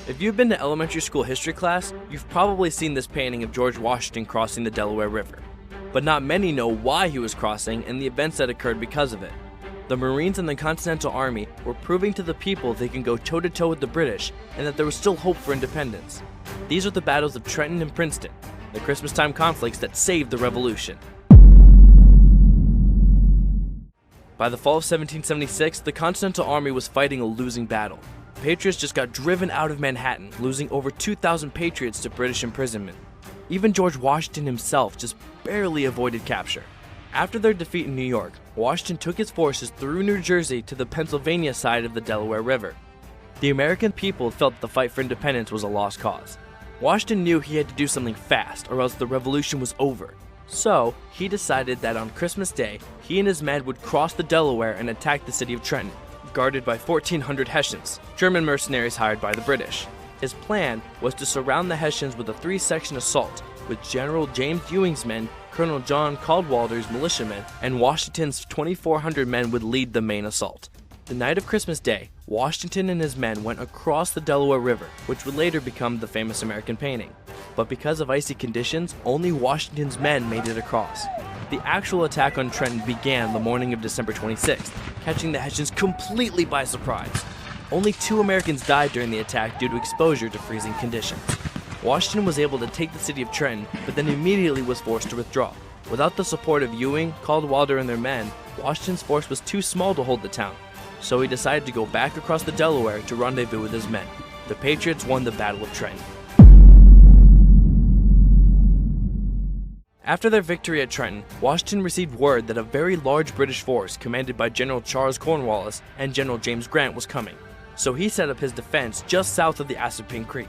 If you've been to elementary school history class, you've probably seen this painting of George Washington crossing the Delaware River. But not many know why he was crossing and the events that occurred because of it. The Marines and the Continental Army were proving to the people they can go toe-to-toe with the British and that there was still hope for independence. These are the battles of Trenton and Princeton, the Christmas-time conflicts that saved the Revolution. By the fall of 1776, the Continental Army was fighting a losing battle. Patriots just got driven out of Manhattan, losing over 2,000 patriots to British imprisonment. Even George Washington himself just barely avoided capture. After their defeat in New York, Washington took his forces through New Jersey to the Pennsylvania side of the Delaware River. The American people felt the fight for independence was a lost cause. Washington knew he had to do something fast or else the revolution was over. So, he decided that on Christmas Day, he and his men would cross the Delaware and attack the city of Trenton, guarded by 1,400 Hessians, German mercenaries hired by the British. His plan was to surround the Hessians with a three-section assault, with General James Ewing's men, Colonel John Cadwalader's militiamen, and Washington's 2,400 men would lead the main assault. The night of Christmas Day, Washington and his men went across the Delaware River, which would later become the famous American painting. But because of icy conditions, only Washington's men made it across. The actual attack on Trenton began the morning of December 26th, catching the Hessians completely by surprise. Only 2 Americans died during the attack due to exposure to freezing conditions. Washington was able to take the city of Trenton, but then immediately was forced to withdraw. Without the support of Ewing, Cadwalader, and their men, Washington's force was too small to hold the town. So he decided to go back across the Delaware to rendezvous with his men. The Patriots won the Battle of Trenton. After their victory at Trenton, Washington received word that a very large British force commanded by General Charles Cornwallis and General James Grant was coming, so he set up his defense just south of the Assunpink Creek.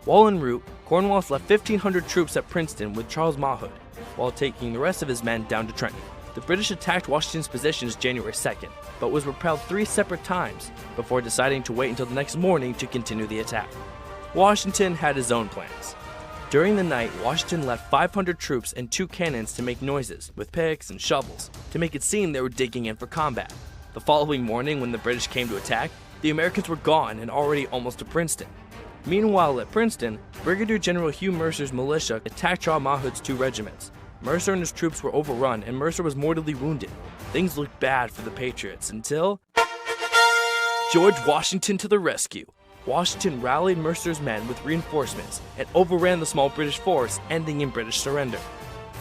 While en route, Cornwallis left 1,500 troops at Princeton with Charles Mauhood, while taking the rest of his men down to Trenton. The British attacked Washington's positions January 2nd, but was repelled 3 separate times before deciding to wait until the next morning to continue the attack. Washington had his own plans. During the night, Washington left 500 troops and 2 cannons to make noises with picks and shovels to make it seem they were digging in for combat. The following morning, when the British came to attack, the Americans were gone and already almost to Princeton. Meanwhile, at Princeton, Brigadier General Hugh Mercer's militia attacked Charles Mauhood's 2 regiments. Mercer and his troops were overrun and Mercer was mortally wounded. Things looked bad for the Patriots until George Washington to the rescue. Washington rallied Mercer's men with reinforcements and overran the small British force, ending in British surrender.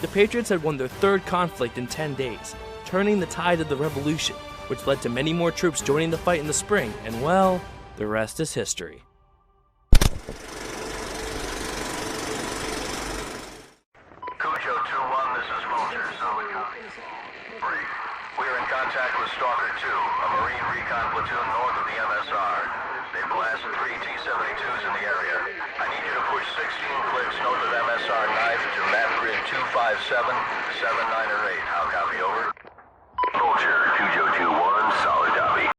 The Patriots had won their 3rd conflict in 10 days, turning the tide of the Revolution, which led to many more troops joining the fight in the spring, and well, the rest is history. Cujo 2-1, this is Vulture. Brief. We are in contact with Stalker 2, a Marine recon platoon north of the MSR. They blasted 3 T-72s in the area. I need you to push 16 clicks north of MSR knife to map grid 257, 79 or 8. How copy, over? Vulture, Cujo 2-1,